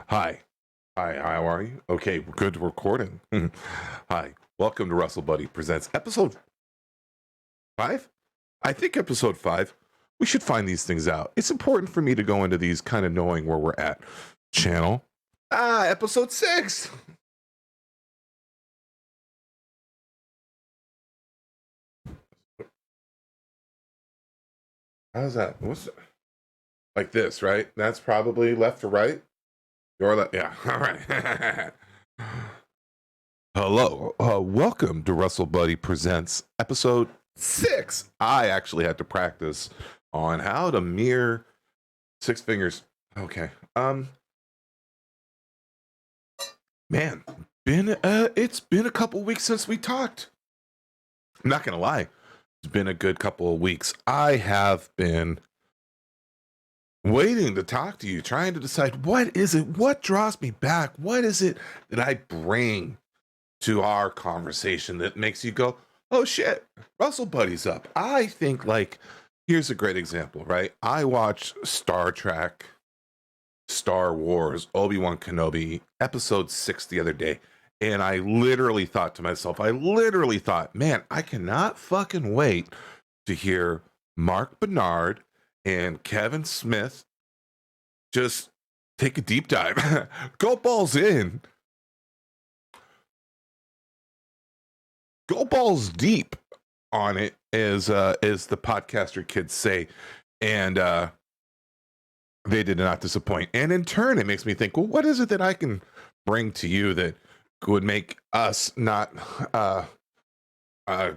Hi. Hi, how are you? Okay, good recording. Hi. Welcome to Russellbuddy Presents episode 5? I think episode 5. We should find these things out. It's important for me to go into these kind of knowing where we're at. Channel. Episode 6. How's that? Like this, right? That's probably left to right. Your left. Yeah. All right. Hello. Welcome to Russellbuddy Presents episode 6. I actually had to practice on how to mirror six fingers. Okay. Man, it's been a couple weeks since we talked. I'm not gonna lie. It's been a good couple of weeks. I have been waiting to talk to you, trying to decide what draws me back? What is it that I bring to our conversation that makes you go, oh shit, Russell Buddy's up. I think, like, here's a great example, right? I watched Star Trek, Star Wars, Obi-Wan Kenobi, episode 6 the other day. And I literally thought to myself, man, I cannot fucking wait to hear Mark Bernard and Kevin Smith just take a deep dive. Go balls in. Go balls deep on it, as the podcaster kids say. And they did not disappoint. And in turn, it makes me think, well, what is it that I can bring to you that would make us not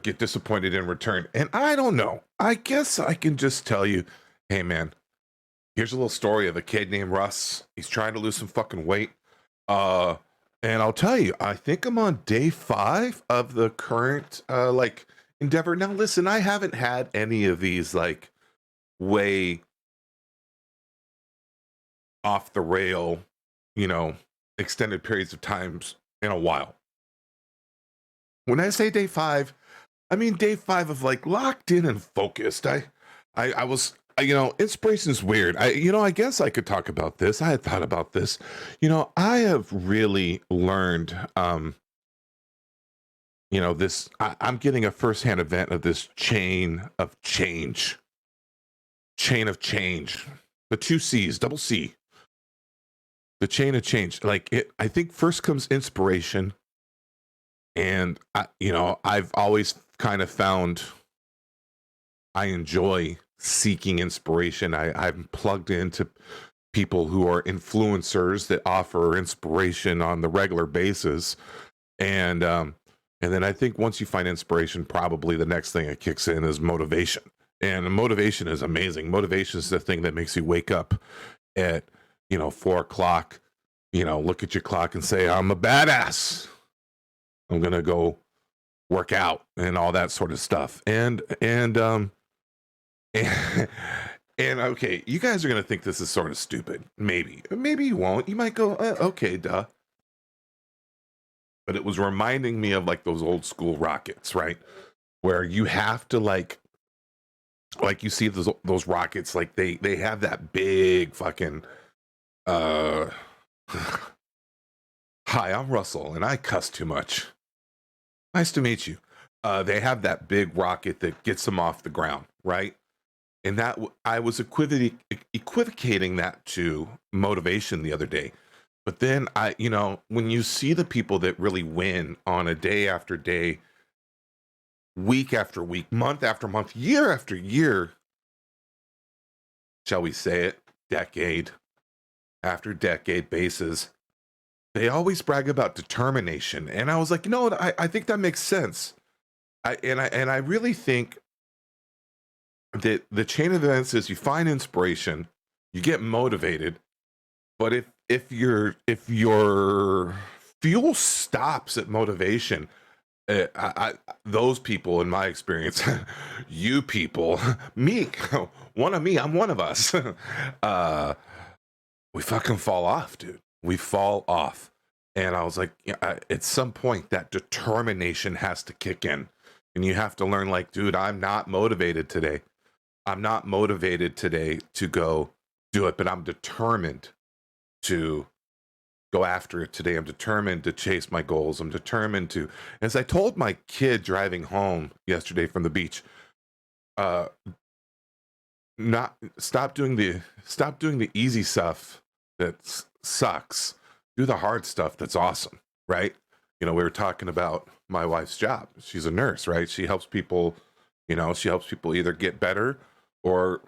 get disappointed in return? And I don't know. I guess I can just tell you, hey, man, here's a little story of a kid named Russ. He's trying to lose some fucking weight. And I'll tell you, I think I'm on day 5 of the current endeavor. Now, listen, I haven't had any of these like way off the rail, extended periods of times in a while. When I say day 5, I mean day 5 of like locked in and focused. I was, inspiration is weird. I guess I could talk about this. I had thought about this. I have really learned, I'm getting a firsthand event of this chain of change, the 2 C's, double C, the chain of change. I think first comes inspiration. And I've always kind of found I enjoy seeking inspiration. I'm plugged into people who are influencers that offer inspiration on the regular basis. And then I think once you find inspiration, probably the next thing that kicks in is motivation. And motivation is amazing. Motivation is the thing that makes you wake up at 4 o'clock, look at your clock and say, I'm a badass. I'm gonna go work out and all that sort of stuff. And and okay, you guys are gonna think this is sort of stupid. Maybe you won't. You might go, okay, duh. But it was reminding me of like those old school rockets, right? Where you have to like you see those rockets, like they have that big fucking uh hi, I'm Russell and I cuss too much. Nice to meet you. They have that big rocket that gets them off the ground, right? And I was equivocating that to motivation the other day. But then when you see the people that really win on a day after day, week after week, month after month, year after year, shall we say it, decade after decade basis, they always brag about determination. And I was like, what? I think that makes sense. I really think that the chain of events is you find inspiration, you get motivated, but if your fuel stops at motivation, those people, in my experience, you people, me, one of me, I'm one of us. We fucking fall off, dude. We fall off. And I was like, at some point, that determination has to kick in. And you have to learn, like, dude, I'm not motivated today. I'm not motivated today to go do it, but I'm determined to go after it today. I'm determined to chase my goals. I'm determined to, as I told my kid driving home yesterday from the beach, uh, not stop doing the easy stuff that sucks. Do the hard stuff that's awesome, right? We were talking about my wife's job. She's a nurse, right? She helps people, she helps people either get better or,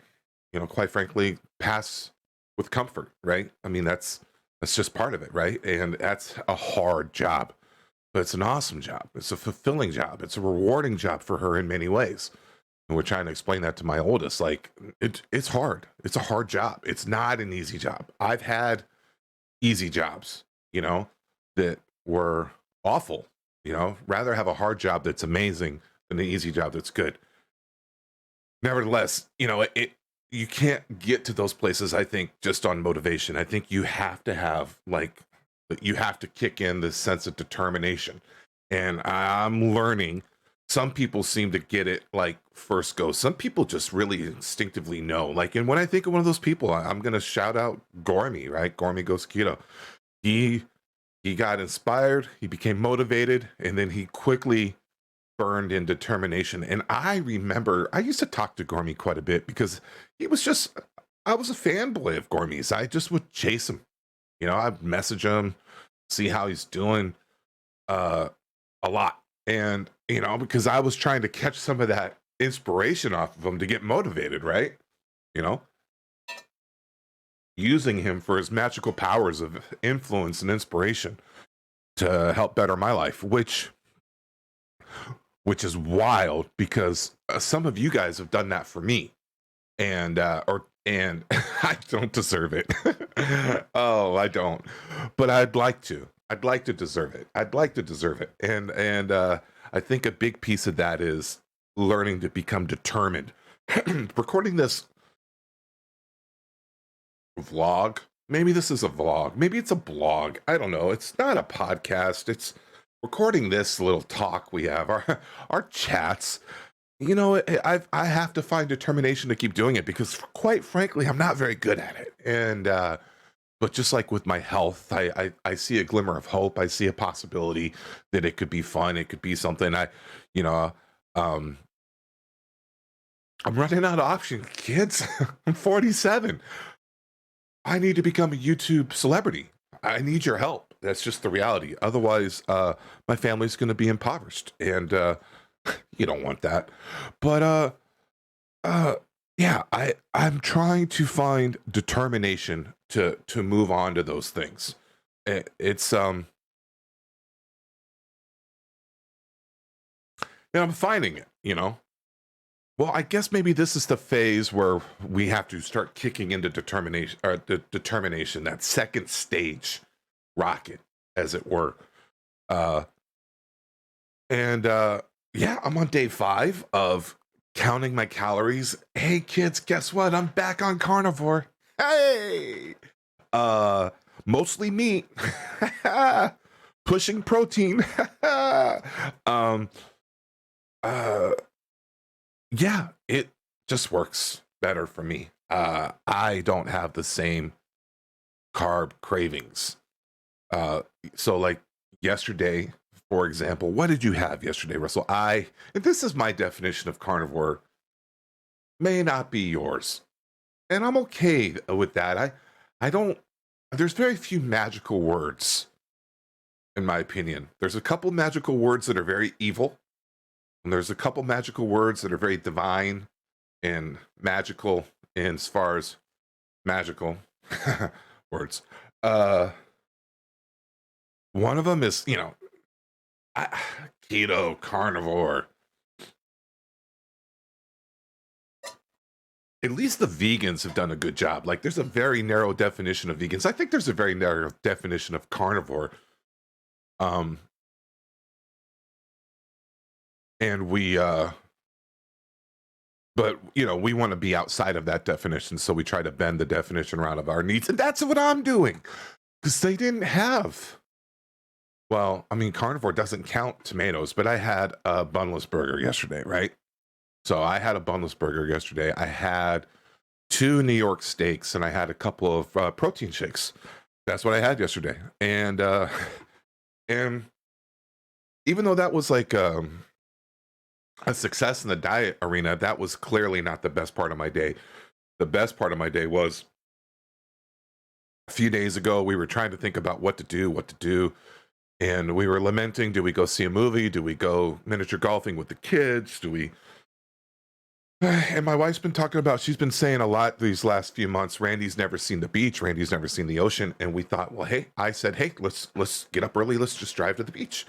quite frankly, pass with comfort, right? I mean, that's just part of it, right? And that's a hard job, but it's an awesome job. It's a fulfilling job. It's a rewarding job for her in many ways. And we're trying to explain that to my oldest. Like, it's hard. It's a hard job. It's not an easy job. I've had easy jobs, that were awful. Rather have a hard job that's amazing than an easy job that's good. Nevertheless, you can't get to those places, I think, just on motivation. I think you have to have you have to kick in this sense of determination. And I'm learning. Some people seem to get it like first go. Some people just really instinctively know. And when I think of one of those people, I'm gonna shout out Gormy, right? Gormy Goes Keto. He got inspired, he became motivated, and then he quickly burned in determination. And I remember I used to talk to Gormy quite a bit because I was a fanboy of Gormy's. I just would chase him. I'd message him, see how he's doing a lot. And, because I was trying to catch some of that inspiration off of him to get motivated, right? Using him for his magical powers of influence and inspiration to help better my life, which is wild because some of you guys have done that for me, and I don't deserve it. Oh, I don't, but I'd like to. I'd like to deserve it. I'd like to deserve it, and I think a big piece of that is learning to become determined. Recording this vlog. Maybe this is a vlog. Maybe it's a blog. I don't know. It's not a podcast. It's recording this little talk we have, our chats. I have to find determination to keep doing it because, quite frankly, I'm not very good at it. And but just like with my health, I see a glimmer of hope. I see a possibility that it could be fun. It could be something. I'm running out of options, kids. I'm 47. I need to become a YouTube celebrity. I need your help. That's just the reality. Otherwise, my family's going to be impoverished, and you don't want that. But yeah, I'm trying to find determination to move on to those things. It's and I'm finding it. Well, I guess maybe this is the phase where we have to start kicking into determination, or the determination, that second stage rocket, as it were. Uh, and yeah, I'm on day 5 of counting my calories. Hey, kids, guess what? I'm back on carnivore. Hey, mostly meat, pushing protein. um, yeah, it just works better for me. I don't have the same carb cravings. So like yesterday, for example, what did you have yesterday, Russell? And this is my definition of carnivore, may not be yours. And I'm okay with that. I don't, there's very few magical words, in my opinion. There's a couple magical words that are very evil. And there's a couple magical words that are very divine and magical in as far as magical words. One of them is, keto, carnivore. At least the vegans have done a good job. Like, there's a very narrow definition of vegans. I think there's a very narrow definition of carnivore. And but we want to be outside of that definition, so we try to bend the definition around of our needs, and that's what I'm doing, because they didn't have, well, I mean, carnivore doesn't count tomatoes, but I had a bunless burger yesterday, right? So I had a bunless burger yesterday. I had 2 New York steaks, and I had a couple of protein shakes. That's what I had yesterday. And even though that was like a success in the diet arena, that was clearly not the best part of my day. The best part of my day was a few days ago, we were trying to think about what to do. And we were lamenting, do we go see a movie? Do we go miniature golfing with the kids? Do we And my wife's been talking about, she's been saying a lot these last few months, Randy's never seen the beach, Randy's never seen the ocean. And we thought, well, hey, I said, hey, let's get up early, let's just drive to the beach.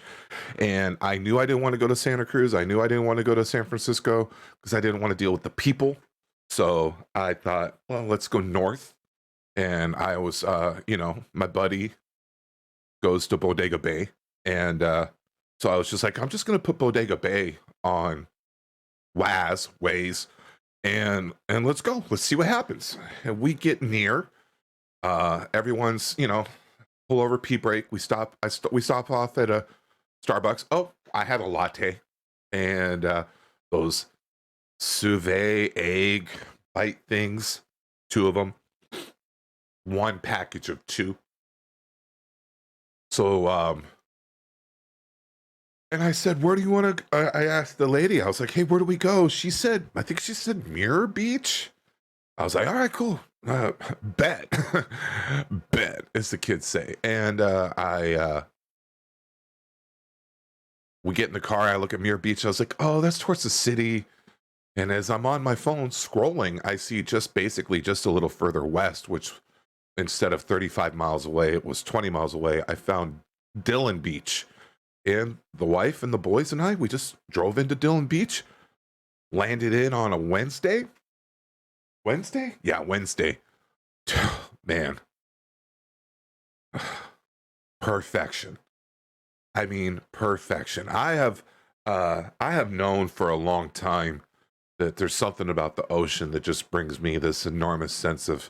And I knew I didn't want to go to Santa Cruz. I knew I didn't want to go to San Francisco because I didn't want to deal with the people. So I thought, well, let's go north. And I was my buddy goes to Bodega Bay. And so I was just like, I'm just gonna put Bodega Bay on Waze, and let's go. Let's see what happens. And we get near. Everyone's pull over, pee break. We stop. We stop off at a Starbucks. Oh, I had a latte, and those Sauvé egg bite things, two of them, one package of two. So and I said, where do you want to? I asked the lady, I was like, hey, where do we go? I think she said Mirror Beach. I was like, all right, cool. Bet. Bet, as the kids say. And we get in the car. I look at Mirror Beach. I was like, oh, that's towards the city. And as I'm on my phone scrolling, I see basically just a little further west, which instead of 35 miles away, it was 20 miles away. I found Dillon Beach. And the wife and the boys and we just drove into Dillon Beach, landed in on a Wednesday. Wednesday? Yeah, Wednesday. Man. Perfection. I mean, perfection. I have known for a long time that there's something about the ocean that just brings me this enormous sense of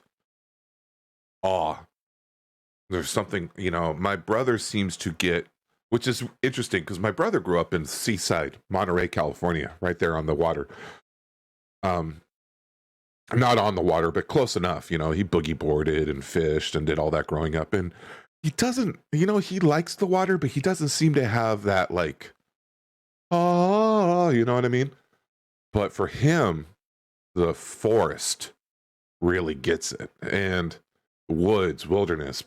awe. There's something, my brother seems to get, which is interesting because my brother grew up in Seaside, Monterey, California, right there on the water. Not on the water, but close enough. He boogie boarded and fished and did all that growing up. And he doesn't, he likes the water, but he doesn't seem to have that like, oh, you know what I mean? But for him, the forest really gets it. And woods, wilderness,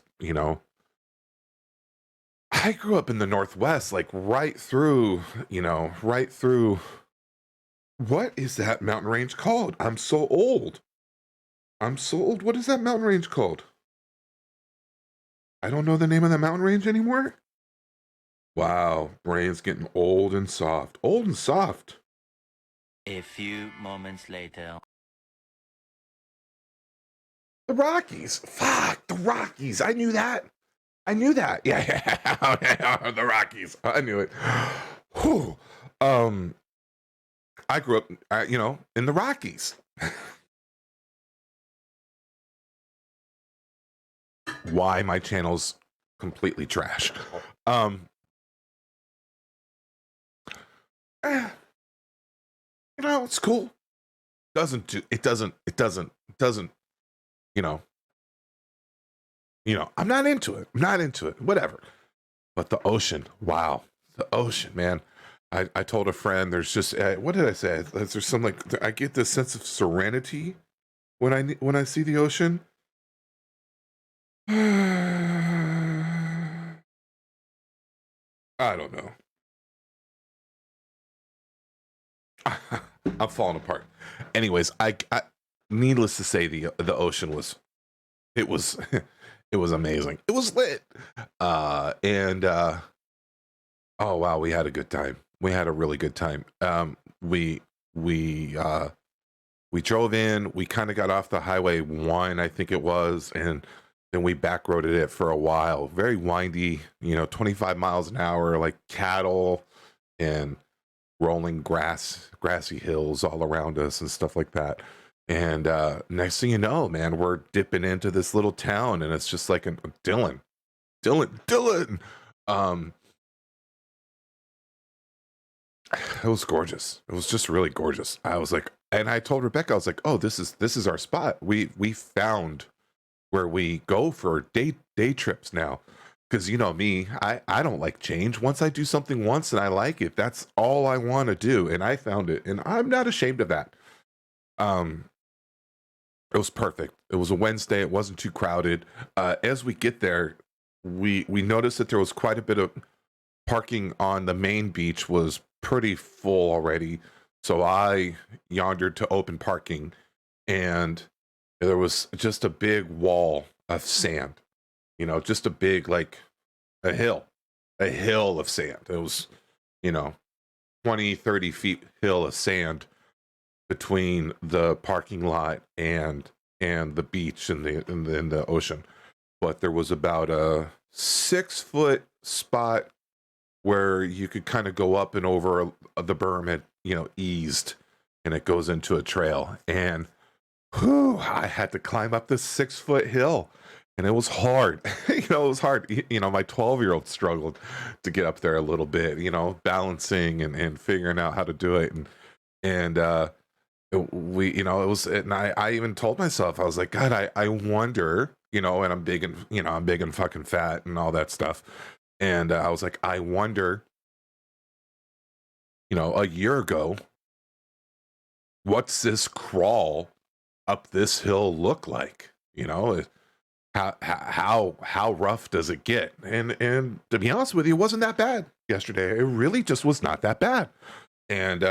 I grew up in the Northwest, like right through. What is that mountain range called? I'm so old. What is that mountain range called? I don't know the name of the mountain range anymore. Wow, brain's getting old and soft. Old and soft. A few moments later. The Rockies. Fuck, the Rockies. I knew that. Yeah. The Rockies. I knew it. Whew. I grew up, in the Rockies. Why my channel's completely trash. It's cool. It doesn't, I'm not into it. Whatever. But the ocean, wow. The ocean, man. I told a friend, there's just, what did I say? There's some I get this sense of serenity when I see the ocean. I don't know. I'm falling apart. Anyways, I needless to say, the ocean was it was amazing. It was lit. And oh wow, we had a good time. We had a really good time. We drove in, we kind of got off the highway 1, I think it was, and then we backroaded it for a while. Very windy, 25 miles an hour, like cattle and rolling grassy hills all around us and stuff like that. And next thing you know, man, we're dipping into this little town, and it's just like a Dillon. It was gorgeous. It was just really gorgeous. I was like, and I told Rebecca, I was like, oh, this is our spot. We found where we go for day trips now. Because you know me, I don't like change. Once I do something once and I like it, that's all I want to do. And I found it, and I'm not ashamed of that. Um, it was perfect. It was a Wednesday. It wasn't too crowded. As we get there, we noticed that there was quite a bit of parking on the main beach was pretty full already. So I yondered to open parking, and there was just a big wall of sand. You know, just a big, like a hill of sand. It was, you know, 20, 30 feet hill of sand between the parking lot and the beach and the ocean. But there was about a 6 foot spot where you could kind of go up and over the berm had, you know, eased, and it goes into a trail. And whew, I had to climb up this 6 foot hill, and it was hard. You know, it was hard. You know, my 12-year-old struggled to get up there a little bit, you know, balancing and figuring out how to do it. And we, you know, it was, and I even told myself, I was like, God, I wonder, you know, and I'm big and, you know, I'm big and fucking fat and all that stuff. And I was like, I wonder, you know, a year ago, what's this crawl up this hill look like? You know, how rough does it get? And to be honest with you, it wasn't that bad yesterday. It really just was not that bad. And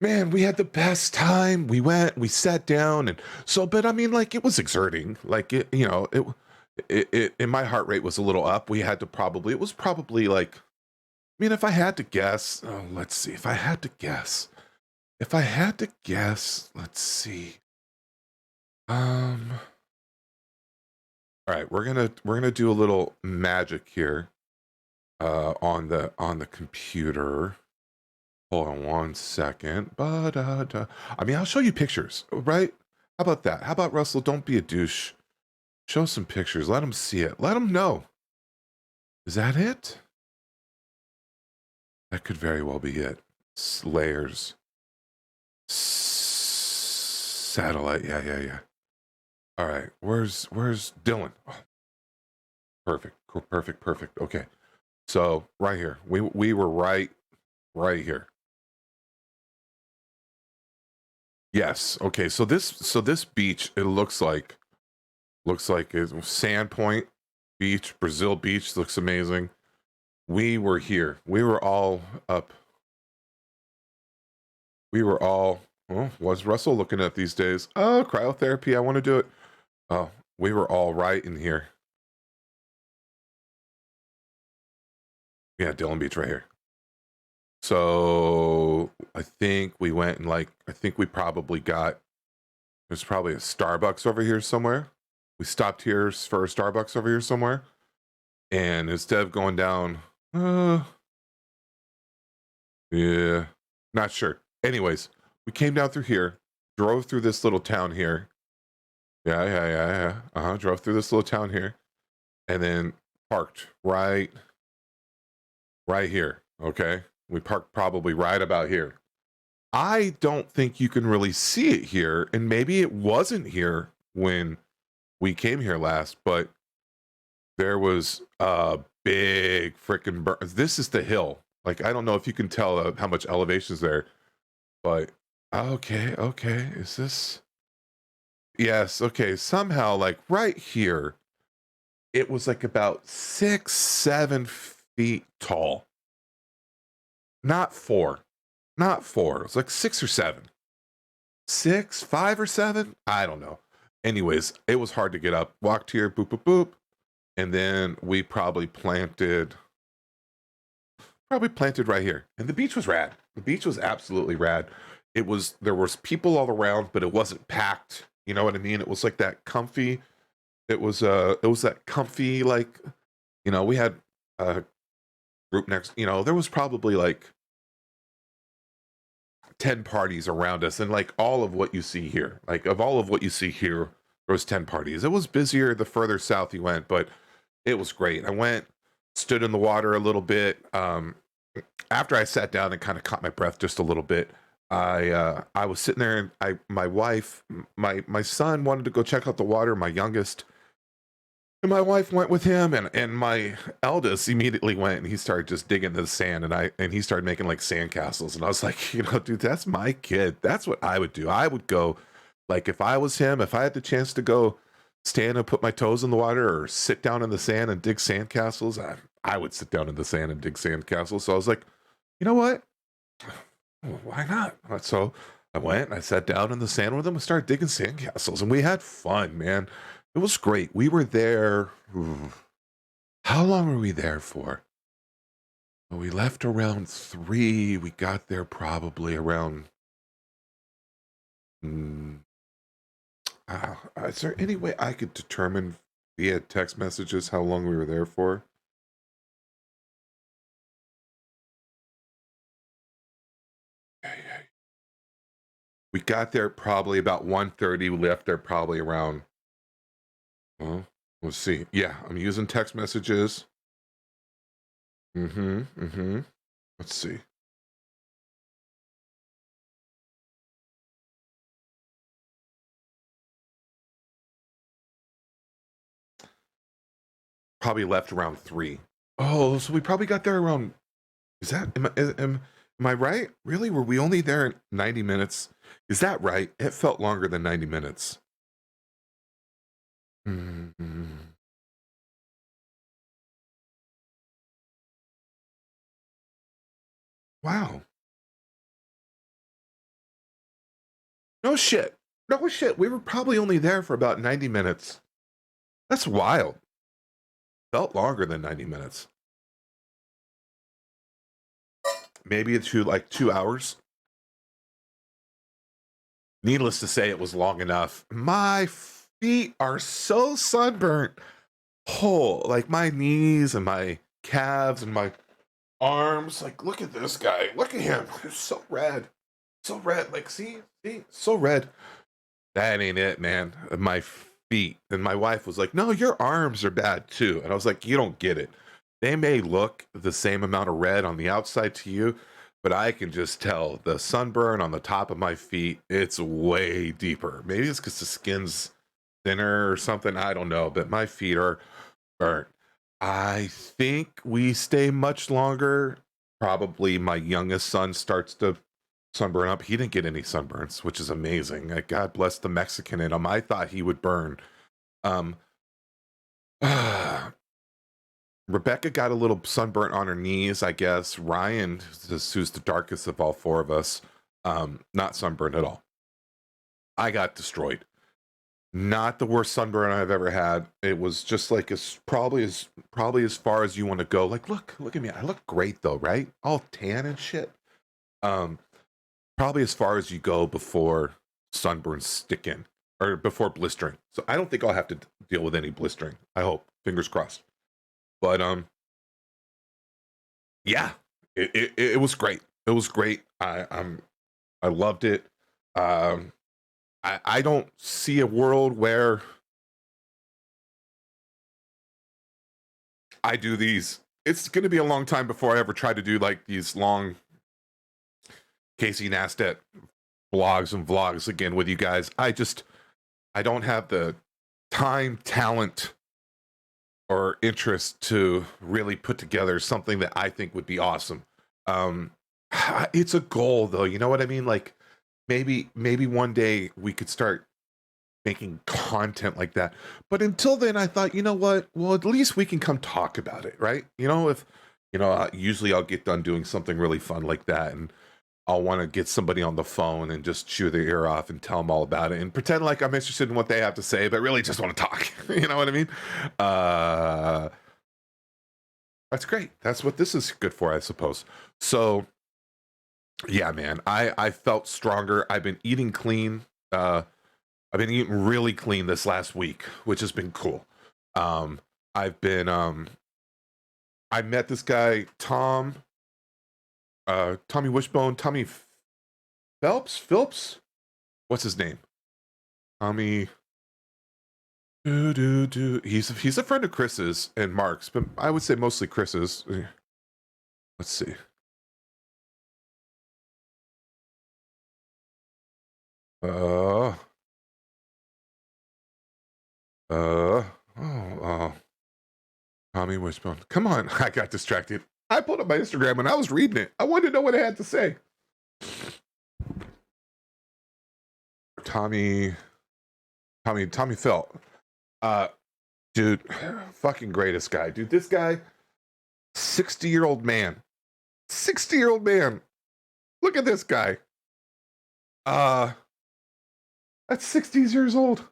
man, we had the best time. We went, we sat down, and so, but I mean, like, it was exerting. Like, it, you know, and my heart rate was a little up. We had to probably, it was probably like, I mean, if I had to guess, oh, let's see, if I had to guess, let's see. All right, we're gonna do a little magic here on the computer. Hold on 1 second. I mean, I'll show you pictures, right? How about that? How about, Russell? Don't be a douche. Show some pictures. Let them see it. Let them know. Is that it? That could very well be it. Layers. Satellite. Yeah. All right. Where's Dylan? Oh, perfect. Okay. So right here. We were right here. Yes. Okay. So this beach, it looks like it's Sandpoint Beach, Brazil Beach, looks amazing. We were here. We were all up. Oh, what's Russell looking at these days? Oh, cryotherapy. I want to do it. Oh, we were all right in here. Yeah, Dillon Beach right here. So I think we went and I think we probably there's probably a Starbucks over here somewhere. We stopped here for a Starbucks over here somewhere. And instead of going down, yeah, not sure. Anyways, we came down through here, drove through this little town here. Yeah. Drove through this little town here, and then parked right here. Okay, we parked probably right about here. I don't think you can really see it here, and maybe it wasn't here when we came here last, but there was a big freaking burn. This is the hill. Like, I don't know if you can tell how much elevation is there, but okay. Is this? Yes. Okay. Somehow, like right here, it was like about 6-7 feet tall. Not 4. It's like 6 or 7. 6, 5 or 7. I don't know. Anyways, it was hard to get up. Walked here, boop. And then we probably planted right here. And the beach was rad. The beach was absolutely rad. There was people all around, but it wasn't packed. You know what I mean? It was like that comfy. It was that comfy, like, you know, we had a group next, you know, there was probably like 10 parties around us, and like all of what you see here, like of all of what you see here, there was 10 parties. It was busier the further south you went, but it was great. I went, stood in the water a little bit. After I sat down and kind of caught my breath just a little bit, I was sitting there, and my wife, my son wanted to go check out the water, my youngest, and my wife went with him, and my eldest immediately went, and he started just digging into the sand, and he started making like sandcastles, and I was like, dude, that's my kid. That's what I would do. I would go, like, if I was him, if I had the chance to go stand and put my toes in the water or sit down in the sand and dig sandcastles, I would sit down in the sand and dig sandcastles. So I was like, you know what? Well, why not? So I went and I sat down in the sand with them and started digging sandcastles, and we had fun, man. It was great. We were there. How long were we there for? Well, we left around 3. We got there probably around. Mm, is there any way I could determine via text messages how long we were there for? We got there probably about 1:30. We left there probably around. Well, let's see. Yeah, I'm using text messages. Let's see. Probably left around 3. Oh, so we probably got there around. Is that am I right? Really? Were we only there 90 minutes? Is that right? It felt longer than 90 minutes. Mm-hmm. Wow. No shit. No shit. We were probably only there for about 90 minutes. That's wild. Felt longer than 90 minutes. Maybe it's like 2 hours. Needless to say, it was long enough. My feet are so sunburnt. Oh, like my knees and my calves and my arms. Like, look at this guy. Look at him. It's so red. So red. Like, see, so red. That ain't it, man. My feet. And my wife was like, no, your arms are bad too. And I was like, you don't get it. They may look the same amount of red on the outside to you, but I can just tell the sunburn on the top of my feet, it's way deeper. Maybe it's because the skin's thinner or something. I don't know, but my feet are burnt. I think we stay much longer. Probably my youngest son starts to sunburn up. He didn't get any sunburns, which is amazing. God bless the Mexican in him. I thought he would burn. Um, Rebecca got a little sunburnt on her knees, I guess. Ryan, who's the darkest of all 4 of us, not sunburned at all. I got destroyed. Not the worst sunburn I've ever had. It was just like probably as far as you want to go. Like, look at me. I look great though, right? All tan and shit. Probably as far as you go before sunburns stick in or before blistering. So I don't think I'll have to deal with any blistering. I hope. Fingers crossed. But yeah, it was great. It was great. I loved it. I don't see a world where I do these. It's going to be a long time before I ever try to do like these long Casey Neistat blogs and vlogs again with you guys. I don't have the time, talent, or interest to really put together something that I think would be awesome. It's a goal though, you know what I mean? Like maybe one day we could start making content like that. But until then, I thought, you know what? Well, at least we can come talk about it, right? If usually I'll get done doing something really fun like that, and I'll want to get somebody on the phone and just chew their ear off and tell them all about it and pretend like I'm interested in what they have to say, but really just want to talk. You know what I mean? That's great. That's what this is good for, I suppose. So, yeah, man, I felt stronger. I've been eating clean. I've been eating really clean this last week, which has been cool. I've been I met this guy Tommy Wishbone, Tommy Phillips. What's his name? Tommy. He's a friend of Chris's and Mark's, but I would say mostly Chris's. Let's see. Uh, oh, Tommy Wishbone. Come on. I got distracted. I pulled up my Instagram and I was reading it. I wanted to know what it had to say. Tommy Pheil. Dude, fucking greatest guy. Dude, this guy, 60-year-old man. 60-year-old man. Look at this guy. That's 60 years old.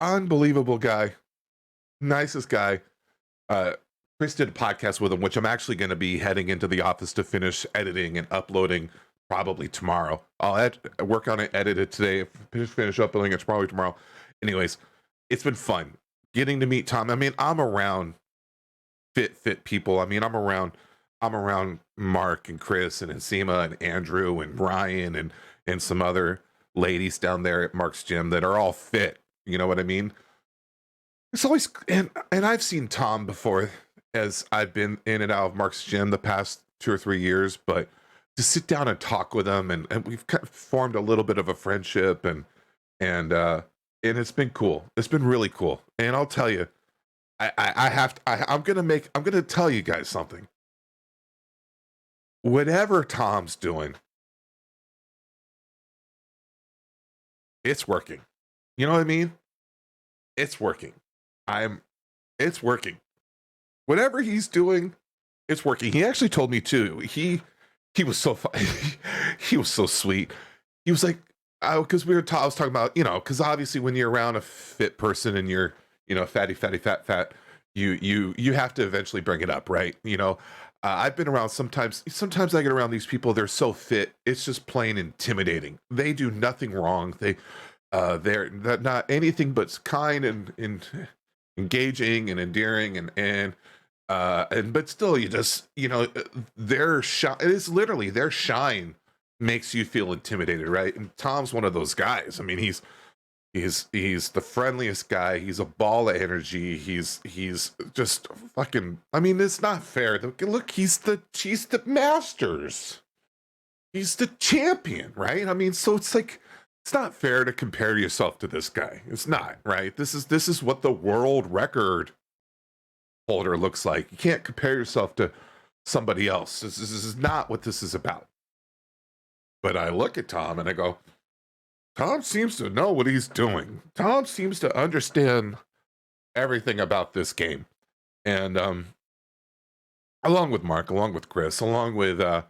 Unbelievable guy. Nicest guy. Chris did a podcast with him, which I'm actually going to be heading into the office to finish editing and uploading probably tomorrow. I'll work on it, edit it today, finish uploading it probably tomorrow. Anyways, it's been fun getting to meet Tom. I mean, I'm around fit people. I mean, I'm around Mark and Chris and Nsima and Andrew and Ryan and some other ladies down there at Mark's gym that are all fit. You know what I mean? It's always, and I've seen Tom before as I've been in and out of Mark's gym the past 2 or 3 years, but to sit down and talk with him and we've kind of formed a little bit of a friendship and it's been cool. It's been really cool. And I'll tell you, I'm gonna tell you guys something. Whatever Tom's doing, it's working. You know what I mean? It's working. It's working. Whatever he's doing, it's working. He actually told me too. He was so he was so sweet. He was like, because I was talking about, because obviously when you're around a fit person and you're, fatty, fat, you have to eventually bring it up, right? I've been around sometimes I get around these people, they're so fit, it's just plain intimidating. They do nothing wrong. They're not anything but kind and engaging and endearing and but still you just, their shine, it is literally their shine makes you feel intimidated, right? And Tom's one of those guys. I mean, he's the friendliest guy. He's a ball of energy. He's just fucking, I mean, it's not fair. Look, he's the Masters. He's the champion, right? I mean, so it's like, it's not fair to compare yourself to this guy. It's not, right? This is what the world record holder looks like. You can't compare yourself to somebody else. This is not what this is about. But I look at Tom and I go, Tom seems to know what he's doing. Tom seems to understand everything about this game. And along with Mark, along with Chris, along with Ben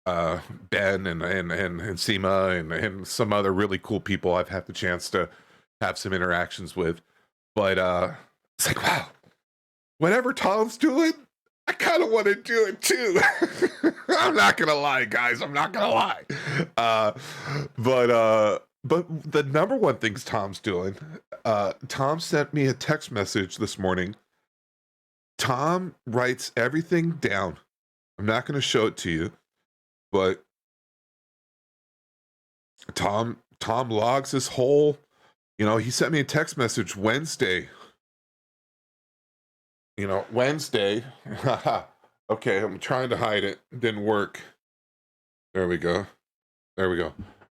and Nsima and some other really cool people I've had the chance to have some interactions with. But it's like, wow, whatever Tom's doing, I kind of want to do it too. I'm not gonna lie, guys. I'm not gonna lie. But the number one things Tom's doing, Tom sent me a text message this morning. Tom writes everything down. I'm not gonna show it to you, but Tom logs his whole. He sent me a text message Wednesday. Wednesday. Okay, I'm trying to hide it. Didn't work. There we go.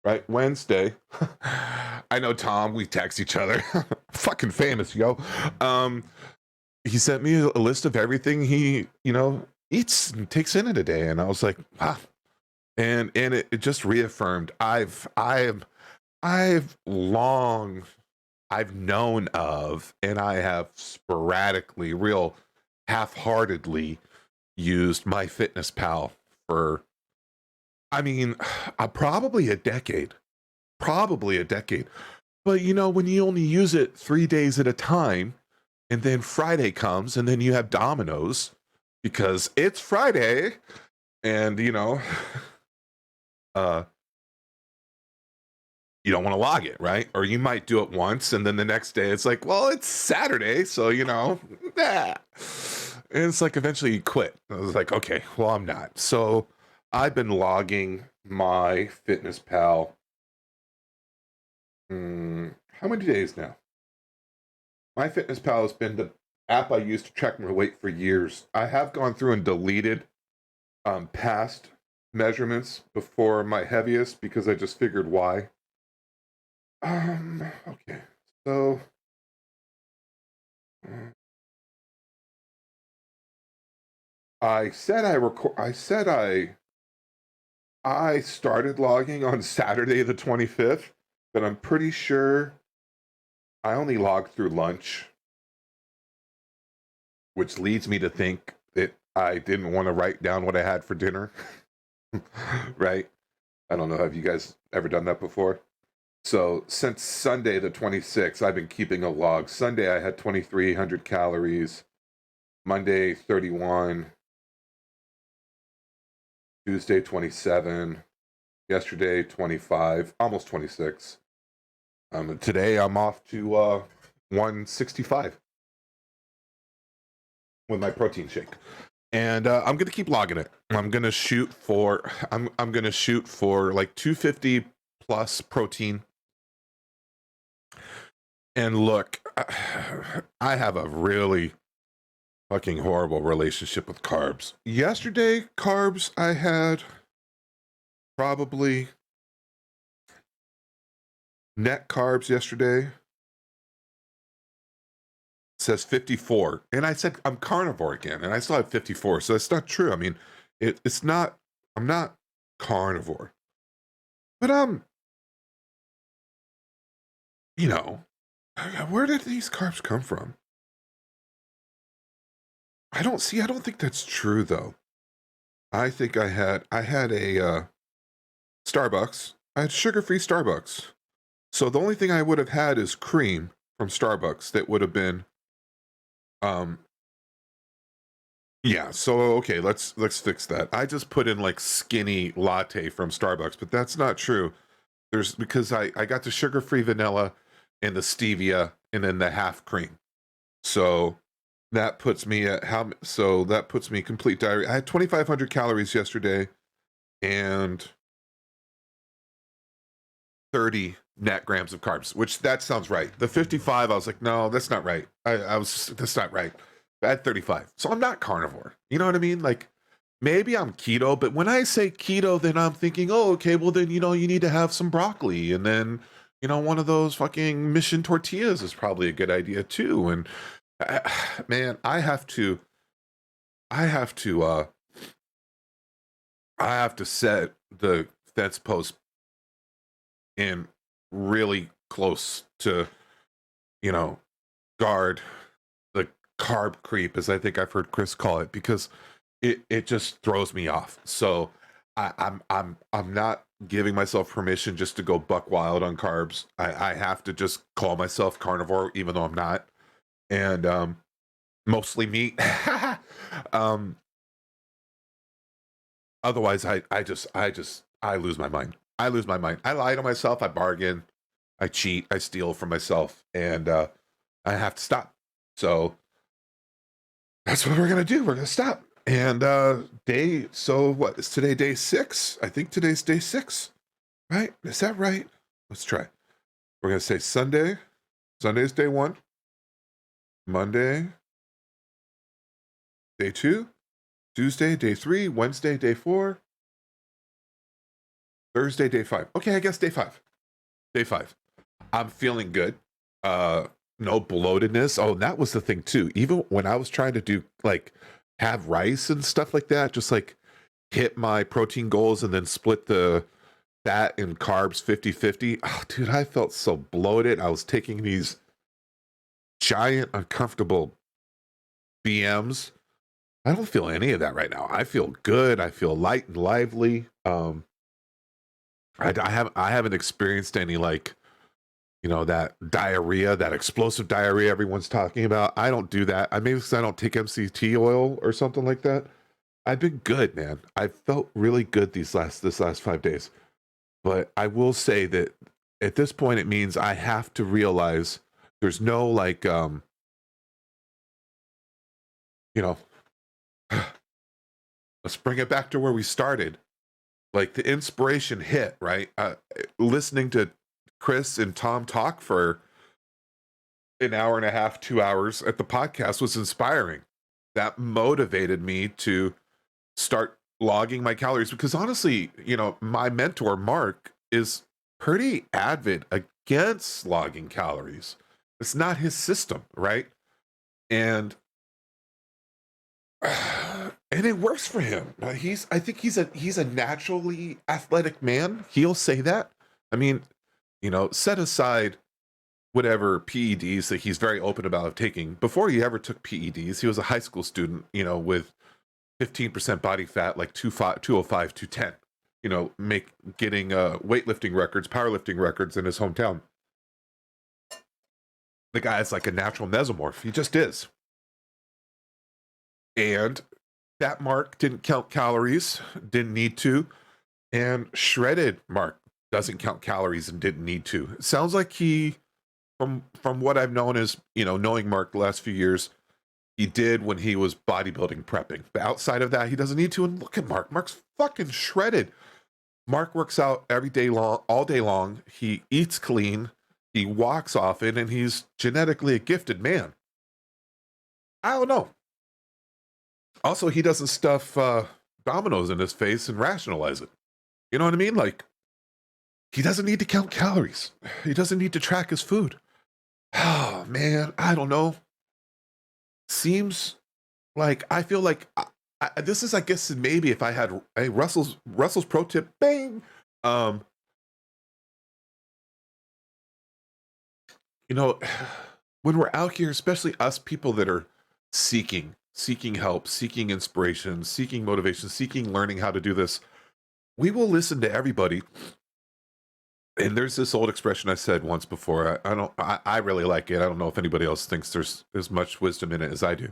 Right, Wednesday. I know Tom. We text each other. Fucking famous, yo. He sent me a list of everything he, eats and takes in a day, and I was like, wow. And it just reaffirmed. I've known of, and I have sporadically, real half-heartedly used MyFitnessPal for, probably a decade. But when you only use it 3 days at a time, and then Friday comes, and then you have Domino's because it's Friday, and you don't want to log it, right? Or you might do it once, and then the next day it's like, well, it's Saturday, so nah. And it's like eventually you quit. I was like, okay, well, I'm not. So I've been logging MyFitnessPal. How many days now? MyFitnessPal has been the app I used to track my weight for years. I have gone through and deleted past measurements before my heaviest because I just figured why. Okay. So I said I started logging on Saturday the 25th, but I'm pretty sure I only logged through lunch, which leads me to think that I didn't want to write down what I had for dinner. Right? I don't know. Have you guys ever done that before? So since Sunday the 26th, I've been keeping a log. Sunday I had 2,300 calories. Monday 31. Tuesday 27. Yesterday 25. Almost 26. Today I'm off to 165 with my protein shake. And I'm gonna keep logging it. I'm gonna shoot for like 250 plus protein. And look, I have a really fucking horrible relationship with carbs. Yesterday, carbs, I had probably net carbs yesterday. Says 54. And I said I'm carnivore again, and I still have 54. So that's not true. I mean, it's not, I'm not carnivore. But you know, where did these carbs come from? I don't think that's true though. I think I had a Starbucks. I had sugar-free Starbucks. So the only thing I would have had is cream from Starbucks that would have been yeah, so okay, let's fix that. I just put in like skinny latte from Starbucks, but that's not true. There's because I got the sugar-free vanilla and the stevia and then the half cream. So that puts me at that puts me complete diarrhea. I had 2,500 calories yesterday and 30 net grams of carbs, which that sounds right. The 55, I was like, no, that's not right. That's not right. I had 35. So I'm not carnivore. You know what I mean? Like maybe I'm keto, but when I say keto, then I'm thinking, oh, okay, well then, you need to have some broccoli. And then, one of those fucking mission tortillas is probably a good idea too. And man, I have to set the fence post in really close to, guard the carb creep, as I think I've heard Chris call it, because it just throws me off. So I'm not giving myself permission just to go buck wild on carbs. I have to just call myself carnivore, even though I'm not. And mostly meat. Otherwise I lose my mind. I lose my mind. I lie to myself, I bargain, I cheat, I steal from myself, and I have to stop. So that's what we're gonna do. We're gonna stop. And what is today? Day 6? I think today's day 6, right? Is that right? Let's try. We're gonna say Sunday. Sunday's day 1. Monday, day 2. Tuesday, day 3. Wednesday, day 4. Thursday, day 5. Okay, I guess day 5. Day 5. I'm feeling good. No bloatedness. Oh, that was the thing too. Even when I was trying to do like have rice and stuff like that, just like hit my protein goals and then split the fat and carbs 50-50. Oh, dude, I felt so bloated. I was taking these giant uncomfortable BMs. I don't feel any of that right now. I feel good. I feel light and lively. I haven't experienced any like, that diarrhea, that explosive diarrhea everyone's talking about. I don't do that. Maybe because I don't take MCT oil or something like that. I've been good, man. I felt really good this last 5 days. But I will say that at this point, it means I have to realize there's no like, let's bring it back to where we started. Like the inspiration hit, right? Listening to Chris and Tom talk for an hour and a half, 2 hours at the podcast was inspiring. That motivated me to start logging my calories because honestly, my mentor Mark is pretty avid against logging calories. It's not his system, right? And and it works for him. I think he's a naturally athletic man. He'll say that. I mean, set aside whatever PEDs that he's very open about taking. Before he ever took PEDs, he was a high school student, with 15% body fat, like 205, 210, getting weightlifting records, powerlifting records in his hometown. The guy's like a natural mesomorph. He just is. And that Mark didn't count calories, didn't need to. And shredded Mark doesn't count calories and didn't need to. It sounds like he, from what I've known as, knowing Mark the last few years, he did when he was bodybuilding prepping. But outside of that, he doesn't need to. And look at Mark. Mark's fucking shredded. Mark works out every day long, all day long. He eats clean. He walks often, and he's genetically a gifted man. I don't know. Also, he doesn't stuff dominoes in his face and rationalize it. You know what I mean? Like, he doesn't need to count calories. He doesn't need to track his food. Oh, man, I don't know. Seems like I feel like this is, I guess, maybe if I had a Russell's pro tip, bang. When we're out here, especially us people that are seeking help, seeking inspiration, seeking motivation, seeking learning how to do this, we will listen to everybody. And there's this old expression I said once before. I really like it. I don't know if anybody else thinks there's as much wisdom in it as I do.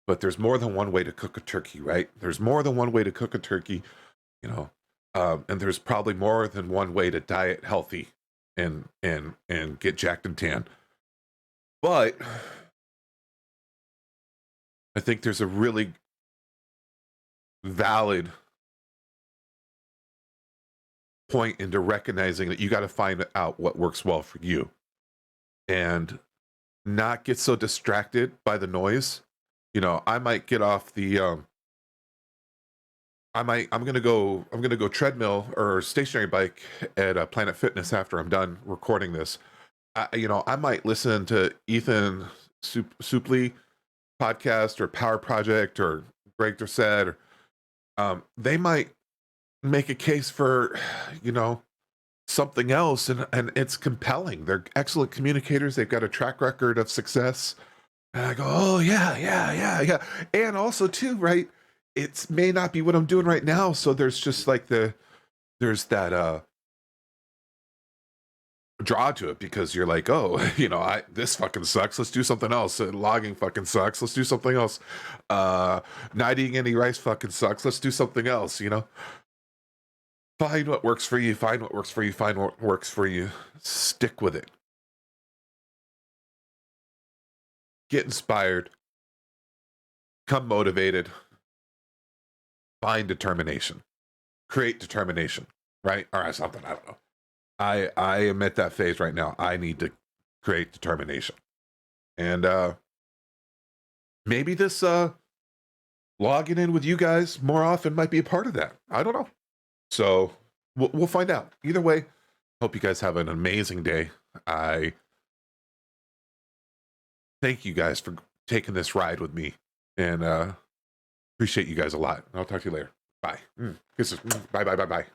But there's more than one way to cook a turkey, right? There's more than one way to cook a turkey, and there's probably more than one way to diet healthy and get jacked and tan. But I think there's a really valid point into recognizing that you got to find out what works well for you and not get so distracted by the noise. I might get off the I'm gonna go treadmill or stationary bike at Planet Fitness after I'm done recording this. I might listen to Ethan Suplee podcast or Power Project or Greg Dorset, or they might make a case for something else, and it's compelling. They're excellent communicators. They've got a track record of success. And I go, oh yeah. And also too, right? It may not be what I'm doing right now. So there's just like there's that draw to it because you're like, oh, this fucking sucks. Let's do something else. Logging fucking sucks. Let's do something else. Not eating any rice fucking sucks. Let's do something else. Find what works for you. Find what works for you. Find what works for you. Stick with it. Get inspired. Become motivated. Find determination. Create determination. Right? Or something. I don't know. I am at that phase right now. I need to create determination. And maybe this logging in with you guys more often might be a part of that. I don't know. So we'll find out. Either way, hope you guys have an amazing day. I thank you guys for taking this ride with me, and appreciate you guys a lot. I'll talk to you later. Bye. Kisses. Bye.